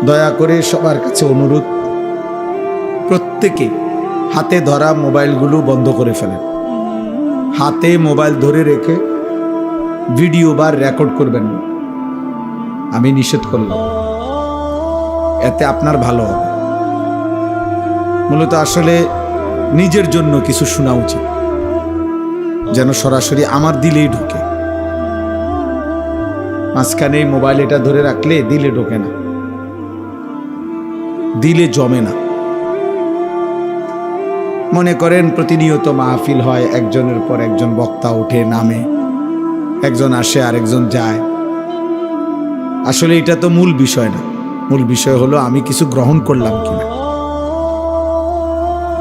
দয়া করে সবার কাছে অনুরোধ, প্রত্যেকে হাতে ধরা মোবাইলগুলো বন্ধ করে ফেলেন। হাতে মোবাইল ধরে রেখে ভিডিও বা রেকর্ড করবেন না, আমি নিষেধ করলাম। এতে আপনার ভালো হবে। মূলত আসলে নিজের জন্য কিছু শোনা উচিত, যেন সরাসরি আমার দিলেই ঢুকে। মাঝখানে মোবাইল এটা ধরে রাখলে দিলে ঢোকে না, দিলে জমে না। মনে করেন প্রতিনিয়ত মাহফিল হয়, একজনের পর একজন বক্তা ওঠে নামে, একজন আসে আরেকজন যায়। আসলে এটা তো মূল বিষয় না। মূল বিষয় হলো আমি কিছু গ্রহণ করলাম কিনা।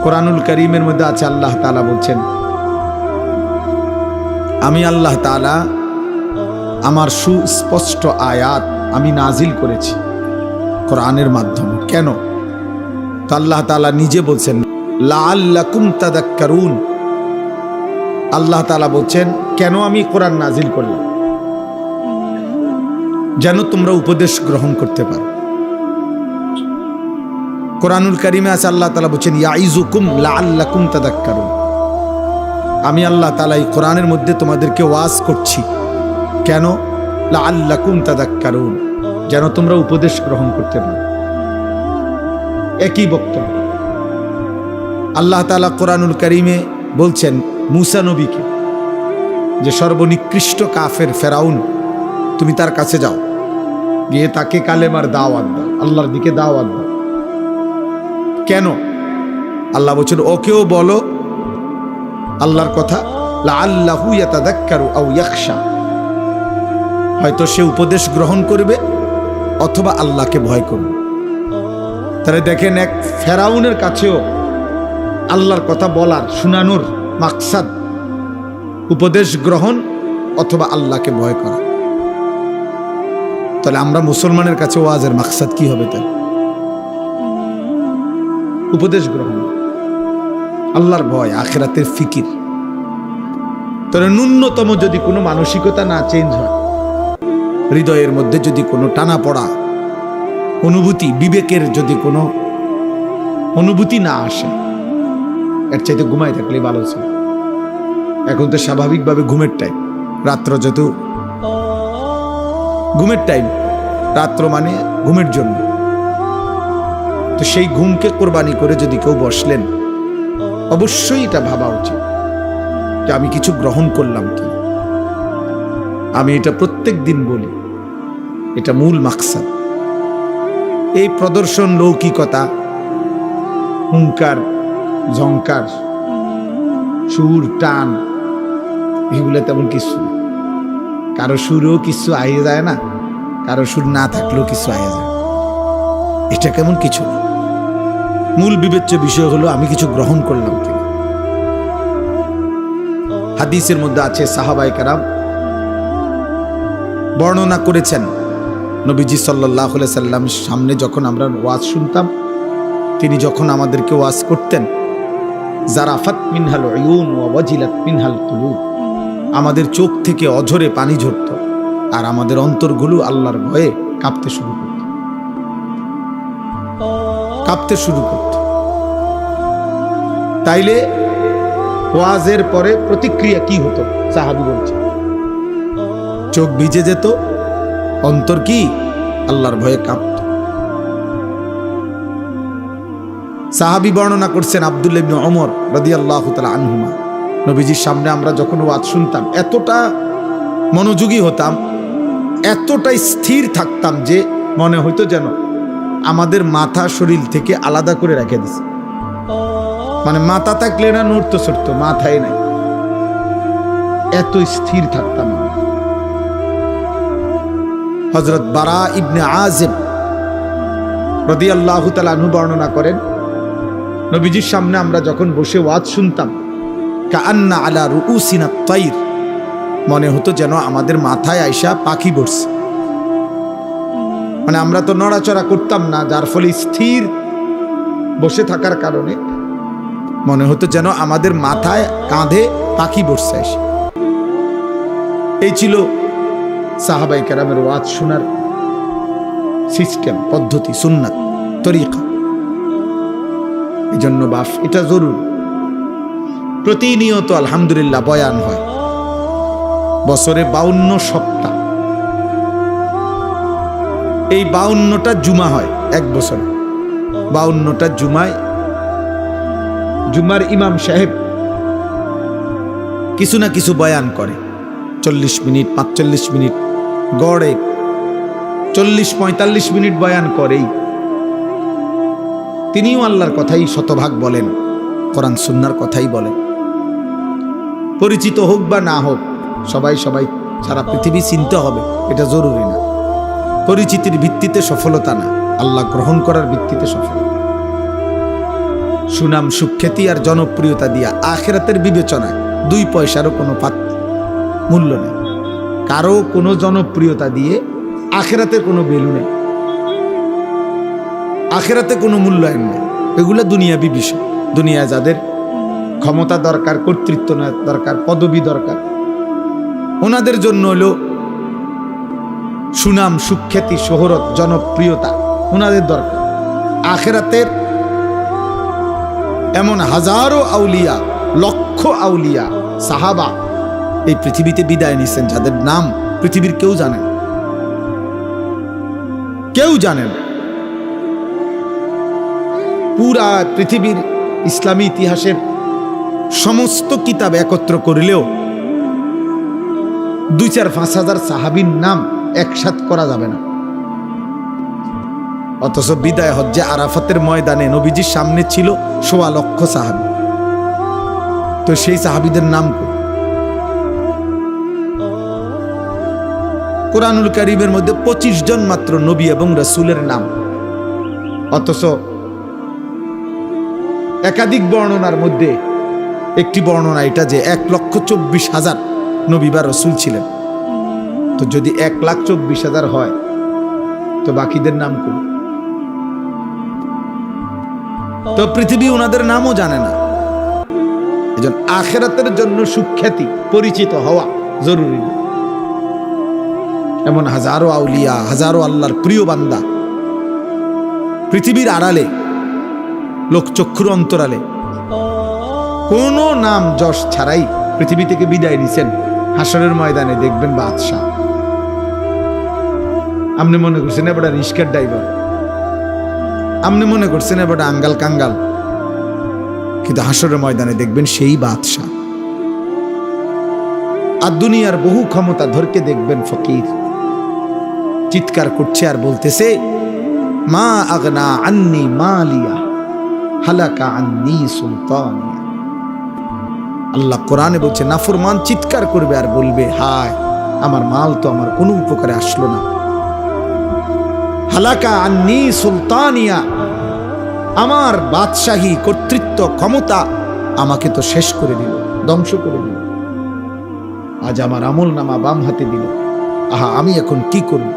কোরআনুল কারীমের মধ্যে আছে, আল্লাহ তাআলা বলছেন, আমি আল্লাহ তাআলা আমার সুস্পষ্ট আয়াত আমি নাজিল করেছি কোরআনের মাধ্যমে। কেন? তো আল্লাহ তাআলা নিজে বলছেন, লাআল্লাকুম তাযাক্কারুন। আল্লাহ তাআলা বলছেন, কেন আমি কোরআন নাজিল করলাম? যেন তোমরা উপদেশ গ্রহণ করতে পারো। কোরআনুল কারীমে আছে, আল্লাহ তাআলা বলছেন, ইয়াইযুকুম লাআল্লাকুম তাযাক্কারুন। আমি আল্লাহ তাআলা এই কোরআনের মধ্যে তোমাদেরকে ওয়াজ করছি। কেন? লাআল্লাকুম তাযাক্কারুন, যেন তোমরা উপদেশ গ্রহণ করতে পারো। একই বক্তব্য আল্লাহ তাআলা কোরআনুল কারীমে বলছেন মূসা নবীকে, যে সর্বনিকৃষ্ট কাফের ফেরাউন, তুমি তার কাছে যাও, গিয়ে তাকে কালেমার দাওয়াত দাও, আল্লাহর দিকে দাওয়াত দাও। কেন? আল্লাহ বলছেন, ওকেও বলো আল্লাহর কথা, লাআল্লাহু ইয়াতাযাক্কারু আও ইয়াখশা, হয়তো সে উপদেশ গ্রহণ করবে অথবা আল্লাহকে ভয় করবে। তাহলে দেখেন, এক ফেরাউনের কাছেও আল্লাহর কথা বলার, শোনানোর মাকসাদ উপদেশ গ্রহণ অথবা আল্লাহকে ভয় করা। তাহলে আমরা মুসলমানের কাছে ওয়াজের মাকসাদ কি হবে? তাই উপদেশ গ্রহণ, আল্লাহর ভয়, আখিরাতের ফিকির। তাহলে ন্যূনতম যদি কোনো মানসিকতা না চেঞ্জ হয়, হৃদয়ের মধ্যে যদি কোনো টানা পড়া অনুভূতি, বিবেকের যদি কোনো অনুভূতি না আসে, এর চাইতে ঘুমাই থাকলেই ভালো ছিল। এখন তো স্বাভাবিকভাবে ঘুমের টাইম, রাত্র যত ঘুমের টাইম, রাত্র মানে ঘুমের জন্য। তো সেই ঘুমকে কোরবানি করে যদি কেউ বসলেন, অবশ্যই এটা ভাবা উচিত যে আমি কিছু গ্রহণ করলাম কি। আমি এটা প্রত্যেক দিন বলি, এটা মূল মাকসাদ। এই প্রদর্শন, লৌকিকতা, হুঙ্কার, ঝংকার, সুর, টান, এগুলো তেমন কিছু না। কারো সুরেও কিছু আইয়ে যায় না, কারো সুর না থাকলেও কিছু আইয়ে যায়। এটা কেমন কিছু না। মূল বিবেচ্য বিষয় হলো আমি কিছু গ্রহণ করলাম কিনা। হাদিসের মধ্যে আছে, সাহাবায়ে কেরাম বর্ণনা করেছেন, নবীজি সাল্লাল্লাহু আলাইহি সাল্লাম সামনে যখন আমরা ওয়াজ শুনতাম, তিনি যখন আমাদেরকে ওয়াজ করতেন, জারাফাত মিনহাল উয়ুন ওয়া ওয়াজিলাত মিনহাল কুলুব, আমাদের চোখ থেকে অঝরে পানি ঝরত আর আমাদের অন্তরগুলো আল্লাহর ভয়ে কাঁপতে শুরু করত। তাইলে ওয়াজের পরে প্রতিক্রিয়া কি হতো? সাহাবী বলছে, চোখ ভিজে যেত, অন্তর কি আল্লাহর ভয়ে কাঁপত। সাহাবী বর্ণনা করছেন, আব্দুল্লাহ ইবনে ওমর রাদিয়াল্লাহু তাআলা আনহুমা, নবীজির সামনে আমরা যখন ওয়াজ শুনতাম, এতটা মনোযোগী হতাম, এতটাই স্থির থাকতাম যে মনে হইতো যেন আমাদের মাথা শরীর থেকে আলাদা করে রেখে দিছে। মানে মাথা থাকলে না নড়তো সরতো, মাথায় নাই, এত স্থির থাকতাম। হযরত বারা ইবনে আযিব রাদিয়াল্লাহু তাআলা আনহু বর্ণনা করেন, নবীজির সামনে আমরা যখন বসে ওয়াজ শুনতাম, কাআন্না আলা রুউসিনা তাইর, মনে হতো যেন আমাদের মাথায় আইসা পাখি বসছে। মানে আমরা তো নড়াচড়া করতাম না, যার ফলে স্থির বসে থাকার কারণে মনে হতো যেন আমাদের মাথায়, কাঁধে পাখি বসছে এসে। এই ছিল সাহাবায়ে কেরামের ওয়াজ শোনার সিস্টেম, পদ্ধতি, সুন্নাত, তরিকা। এই জন্য বাপ এটা জরুরি। প্রতিনিয়ত আলহামদুলিল্লাহ বয়ান হয়, বছরে 52 সপ্তাহ, এই 52টা জুমা হয় এক বছরে। 52টা জুমায় জুমার ইমাম সাহেব কিছু না কিছু বয়ান করে, 40 মিনিট 45 মিনিট, গড়ে 40-45 মিনিট বয়ান করেই। তিনিও আল্লাহর কথাই শতভাগ বলেন, কোরআন সুন্নাহর কথাই বলেন। পরিচিত হোক বা না হোক, সবাই সারা পৃথিবী চিনতে হবে এটা জরুরি না। পরিচিতির ভিত্তিতে সফলতা না, আল্লাহ গ্রহণ করার ভিত্তিতে সফলতা। সুনাম, সুখ্যাতি আর জনপ্রিয়তা দিয়া আখিরাতের বিবেচনায় 2 পয়সারও কোনো মূল্য নেই। কারো কোনো জনপ্রিয়তা দিয়ে আখিরাতের কোনো ভ্যালু নেই, আখিরাতে কোনো মূল্যায়ন নেই। এগুলো দুনিয়াবি বিষয়। দুনিয়া যাদের ক্ষমতা দরকার, কর্তৃত্ব দরকার, পদবি দরকার, ওনাদের জন্য হলো সুনাম, সুখ্যাতি, শোহরত, জনপ্রিয়তা ওনাদের দরকার। আখিরাতের এমন হাজারো আউলিয়া, লক্ষ আউলিয়া, সাহাবা এই পৃথিবীতে বিদায় নিছেন, যাদের নাম পৃথিবীর কেউ জানেন, কেউ জানেন। পুরা পৃথিবীর ইসলামী ইতিহাসের সমস্ত কিতাব একত্র করিলেও 2-4-5 হাজার সাহাবীর নাম একসাথ করা যাবে না। অথচ বিদায় হজ্জে আরাফাতের ময়দানে নবীজির সামনে ছিল 1.25 লক্ষ সাহাবী। তো সেই সাহাবীদের নাম কোরআনুল কারীমের মধ্যে 25 জন মাত্র নবী এবং রাসূলের নাম। অথচ একাধিক বর্ণনার মধ্যে একটি বর্ণনা এটা যে 1,24,000 নবী বা রাসূল ছিলেন। তো যদি 1,24,000 হয় তো বাকিদের নাম কি? তো পৃথিবী ওনাদের নামও জানে না। এজন্য আখিরাতের জন্য সুখ্যাতি, পরিচিত হওয়া জরুরি। এমন হাজারো আউলিয়া, হাজারো আল্লাহর প্রিয় বান্দা পৃথিবীর আড়ালে, লোকচক্ষুর অন্তরালে কোনো নাম যশ ছাড়াই পৃথিবী থেকে বিদায় নিছেন। হাসরের ময়দানে দেখবেন বাদশাহ। আপনি মনে করছেন এবার রিস্কার ড্রাইভার, আপনি মনে করছেন এবার আঙ্গাল কাঙ্গাল, কিন্তু হাসরের ময়দানে দেখবেন সেই বাদশাহ। আর দুনিয়ার বহু ক্ষমতা ধরকে দেখবেন ফকির, চিৎকার করছে আর বলতেছে, মা আগনা আন্নি মালিয়া হালাকা আন্নি সুলতানিয়া। আল্লাহ কোরআনে বলছে, নাফরমান চিৎকার করবে আর বলবে, হায় আমার মাল তো আমার কোনো উপকারে আসলো না। হালাকা আন্নি সুলতানিয়া, আমার বাদশাহী, কর্তৃত্ব, ক্ষমতা আমাকে তো শেষ করে দিল, ধ্বংস করে দিল। আজ আমার আমল নামা বাম হাতে দিল, আহা আমি এখন কি করব?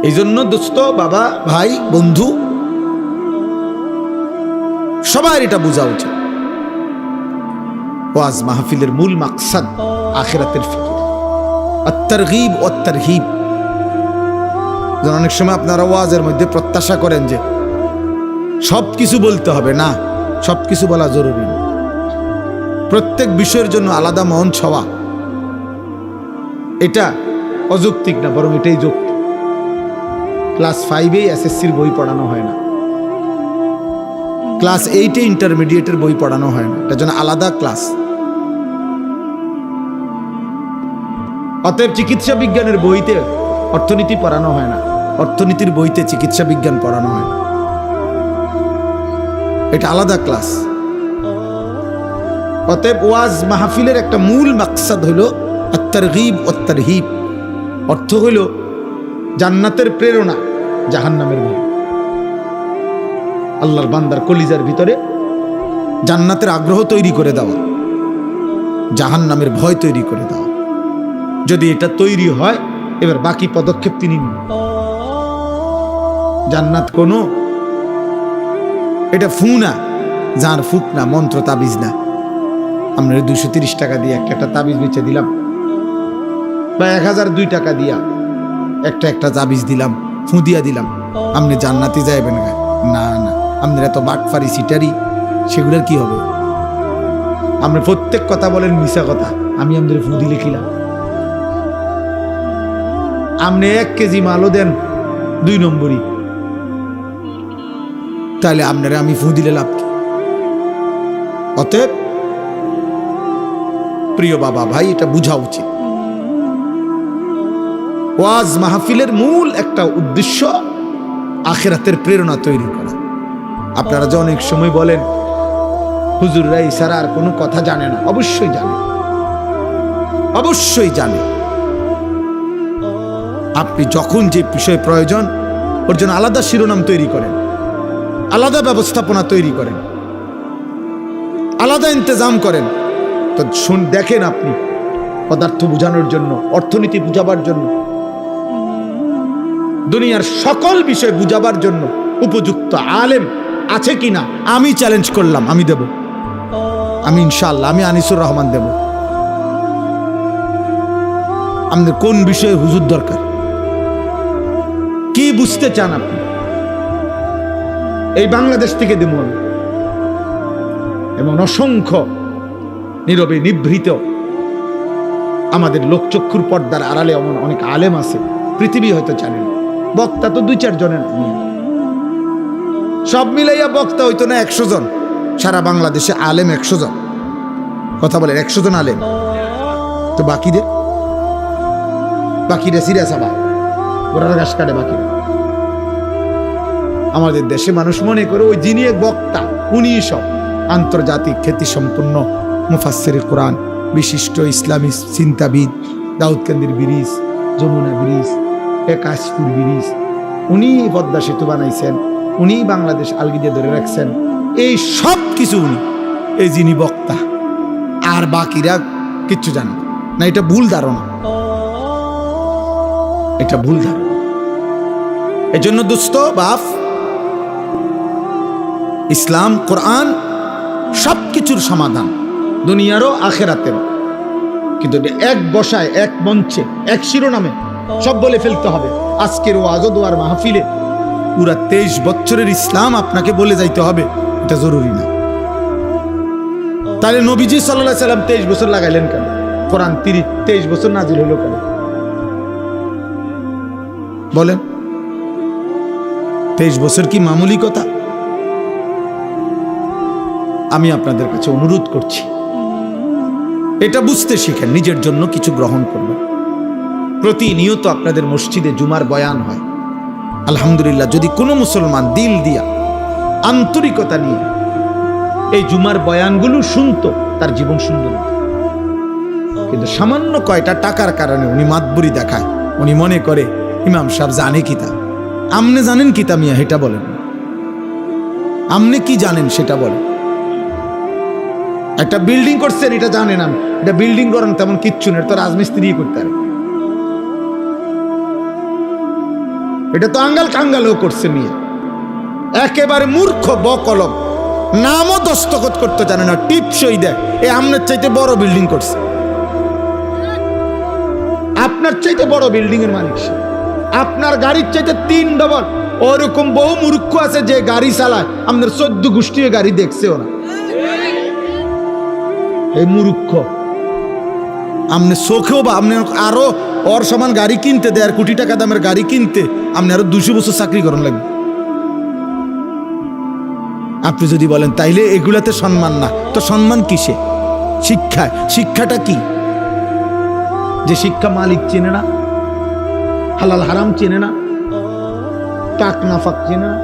এই জন্য দোস্ত, বাবা, ভাই, বন্ধু, সবার এটা বোঝা উচিত। ওয়াজ মাহফিলের মূল মাকসাদ আখিরাতের ফিকির, আত-তারগীব ও তারহিব। অনেক সময় আপনারা ওয়াজের মধ্যে প্রত্যাশা করেন যে সবকিছু বলতে হবে, না, সবকিছু বলা জরুরি না। প্রত্যেক বিষয়ের জন্য আলাদা মঞ্চ হওয়া এটা অযৌক্তিক না, বরং এটাই যৌক্তিক। ক্লাস 5-এ এসএসসির বই পড়ানো হয় না, ক্লাস 8-এ ইন্টারমিডিয়েটের বই পড়ানো হয় না, এটার জন্য আলাদা ক্লাস। অতএব চিকিৎসা বিজ্ঞানের বইতে অর্থনীতি পড়ানো হয় না, অর্থনীতির বইতে চিকিৎসা বিজ্ঞান পড়ানো হয় না, এটা আলাদা ক্লাস। অতএব ওয়াজ মাহফিলের একটা মূল মাকসাদ হইল আত-তারগীব ও তারহিব। অর্থ হইল জান্নাতের প্রেরণা, জাহান্নামের ভয়। আল্লাহর বান্দার কলিজার ভিতরে জান্নাতের আগ্রহ তৈরি করে দেওয়া, জাহান্নামের ভয় তৈরি করে দেওয়া। যদি এটা তৈরি হয়, এবার বাকি পদক্ষেপ তিনি নিন। জান্নাত কোনো এটা ফু না, যার ফুক না, মন্ত্র তাবিজ না। আমরা 230 টাকা দিয়ে একটা তাবিজ বেচে দিলাম, বা 1002 টাকা দিয়া একটা একটা জাবিজ দিলাম, ফুদিয়া দিলাম, আপনি জান্নাতে যাইবেন না। না না, আপনার এত বাটফারি সিটারি, সেগুলোর কি হবে? আপনি প্রত্যেক কথা বলেন মিশা কথা। আমি আপনাদের ফুদি লিখিলাম, আপনি 1 কেজি মালও দেন 2 নম্বরই, তাহলে আপনারা আমি ফু দিলে লাভ কি? অতএব প্রিয় বাবা ভাই, এটা বুঝা উচিত। ওয়াজ মাহফিলের মূল একটা উদ্দেশ্য আখিরাতের প্রেরণা তৈরি করা। আপনারা যে অনেক সময় বলেন হুজুররা ইশারা আর কোনো কথা জানে না, অবশ্যই জানে, অবশ্যই জানে। আপনি যখন যে বিষয় প্রয়োজন ওর জন্য আলাদা শিরোনাম তৈরি করেন, আলাদা ব্যবস্থাপনা তৈরি করেন, আলাদা ইন্তজাম করেন। তো দেখেন, আপনি পদার্থ বোঝানোর জন্য, অর্থনীতি বুঝাবার জন্য, দুনিয়ার সকল বিষয় বুঝাবার জন্য উপযুক্ত আলেম আছে কিনা আমি চ্যালেঞ্জ করলাম, আমি দেব, আমি ইনশাআল্লাহ, আমি আনিসুর রহমান দেব। আমাদের কোন বিষয়ে হুজুর দরকার, কি বুঝতে চান আপনি, এই বাংলাদেশ থেকে দেব আমি। এবং অসংখ্য নীরবে নিভৃত আমাদের লোকচক্ষুর পর্দার আড়ালে এমন অনেক আলেম আছে, পৃথিবী হয়তো জানেন। বক্তা তো 2-4 জনের, সব মিলাইয়া বক্তা হইতো না 100 জন। সারা বাংলাদেশে আলেম 100 জন, কথা বলেন 100 জন আলেম। তো বাকিরা সিরিয়াস, আবার ওরা ঘাস কাটে বাকিরা। আমাদের দেশে মানুষ মনে করে ওই যিনি এক বক্তা উনি সব। আন্তর্জাতিক খ্যাতি সম্পন্ন মুফাসসিরে কোরআন, বিশিষ্ট ইসলামী চিন্তাবিদ, দাউদকান্দির bridge, Jamuna bridge, Kashpur bridge, উনি পদ্মা সেতু বানাইছেন, উনি বাংলাদেশ আলগিদে ধরে রাখছেন, এই সব কিছু উনি, এই যিনি বক্তা। আর বাকিরা কিচ্ছু জানে না। এটা ভুল ধারণা, এটা ভুল ধারণা। এজন্য দোস্ত বাপ, ইসলাম কোরআন সবকিছুর সমাধান, দুনিয়ারও আখেরাতেরও। কিন্তু এক বসায়, এক মঞ্চে, এক শিরোনামে সব বলে ফেলতে হবে। আজকের ওয়াজ ও দোয়ার মাহফিলে পুরা 23 বছরের ইসলাম আপনাকে বলে যাইতে হবে, এটা জরুরি না। তাহলে নবীজি সাল্লাল্লাহু আলাইহি সাল্লাম 23 বছর লাগাইলেন কেন? কোরআন 23 বছর নাজিল হলো কেন? বলেন, 23 বছর কি মামুলি কথা? আমি আপনাদের কাছে অনুরোধ করছি, এটা বুঝতে শিখেন, নিজের জন্য কিছু গ্রহণ করবেন। প্রতিনিয়ত আপনাদের মসজিদে জুমার বয়ান হয়, আলহামদুলিল্লাহ। যদি কোনো মুসলমান দিল দিয়া, আন্তরিকতা নিয়ে এই জুমার বয়ানগুলো শুনতো, তার জীবন সুন্দর হতো। কিন্তু সামান্য কয়টা টাকার কারণে উনি মাতবুরি দেখায়, উনি মনে করে ইমাম সাহেব জানে কিতা। আমনে জানেন কিতা মিয়া, এটা বলেন। আমনে কি জানেন সেটা বলেন। একটা বিল্ডিং করছেন, এটা জানেন আমি, এটা বিল্ডিং করেন তেমন কিচ্ছু নেই, তো রাজমিস্ত্রি করতে পারে। এটা তো আঙ্গাল কাঙ্গালও করছে মিয়া, একেবারে মূর্খ বকলম, নামও দস্তখত করতে জানে না, টিপসই দেয়। এই আমনের চাইতে বড় বিল্ডিং করছে, আপনার চাইতে বড় বিল্ডিং এর মালিক সে, আপনার গাড়ির চাইতে 3 ডবল। ওরকম বহু মূর্খ আছে যে গাড়ি চালায় আমাদের 14 গোষ্ঠী গাড়ি দেখছেও না। এই মূর্খ আপনি চোখেও, বা আপনি আরো ওর সমান গাড়ি কিনতে, 1.5 কোটি টাকা দামের গাড়ি কিনতে আপনি আরো 200 বছর চাকরি করেন লাগবে। আপনি যদি বলেন তাইলে এগুলাতে সম্মান না, তো সম্মান কিসে? শিক্ষায়। শিক্ষাটা কি? যে শিক্ষা মালিক চেনে না, হালাল হারাম চেনে না, পাক নাফাক চেনে না,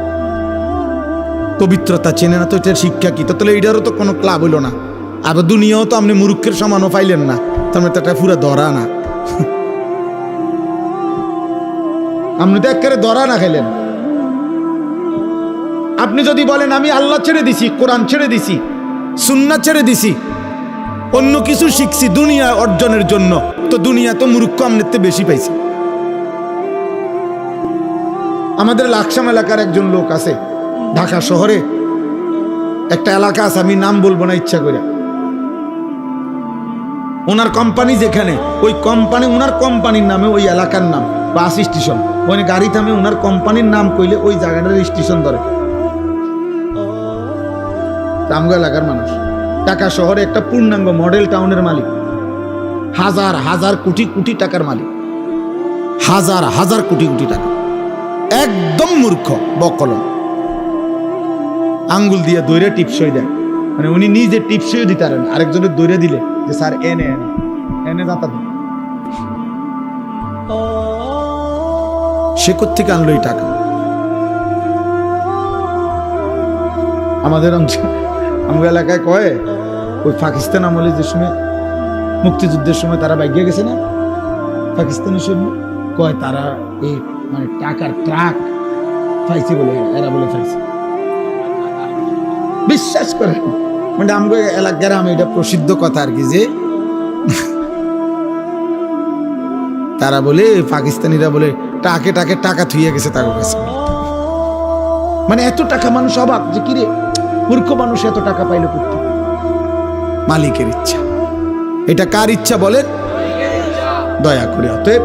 পবিত্রতা চেনে না, তো এটার শিক্ষা কি? তাহলে এটারও তো কোনো ক্লাব হইল না। আবার দুনিয়াও তো আপনি মূর্খের সমানও পাইলেন না, তার মানে তো একটা পুরা ধরা না। আপনি তো একেবারে ধরা না খাইলেন। আপনি যদি বলেন আমি আল্লাহ ছেড়ে দিছি, কোরআন ছেড়ে দিছি, সুন্নাহ ছেড়ে দিছি, অন্য কিছু শিখছি দুনিয়া অর্জনের জন্য, তো দুনিয়া তো মূর্খ আমনেতে বেশি পাইছে। আমাদের লাকসাম এলাকার একজন লোক আছে, ঢাকা শহরে একটা এলাকা আছে, আমি নাম বলবো না ইচ্ছা করে। ওনার কোম্পানি যেখানে, ওই কোম্পানি, ওনার কোম্পানির নামে ওই এলাকার নাম, বাস স্টেশন, ওখানে গাড়ি থামে, ওনার কোম্পানির নাম কইলে ওই জায়গাটার স্টেশন ধরে। রামগড় এলাকার মানুষ, ঢাকা শহরে একটা পূর্ণাঙ্গ মডেল টাউনের মালিক, হাজার হাজার কোটি কোটি টাকার মালিক, হাজার হাজার কোটি কোটি টাকা। একদম মূর্খ, বকলম, আঙ্গুল দিয়ে দৈরে টিপসই দেয়, মানে উনি নিজে টিপসই দিতে পারেন, আরেকজনের দৈরে দিলে যে স্যার এনে এনে এনে যাতা দেন। সে কোত্থেকে আনলো এই টাকা? আমাদের আমার এলাকায় কয় ওই পাকিস্তান আমলে যে সময় মুক্তিযুদ্ধের সময় তারা বাইকে গেছে না পাকিস্তানের সৈন্য, কয় তারা এই মানে টাকার ট্রাক পাইছে বলে, এরা বলে পাইছে। বিশ্বাস করে মানে আমাদের এলাকার আমি এটা প্রসিদ্ধ কথা আর কি, যে তারা বলে পাকিস্তানিরা বলে টাকে টাকে টাকা থুইয়া গেছে তার কাছে। মানে এত টাকা, মানুষ অবাক যে কিরে মূর্খ মানুষ এত টাকা পাইলো করতে। মালিকের ইচ্ছা। এটা কার ইচ্ছা বলেন? দয়া করে। অতএব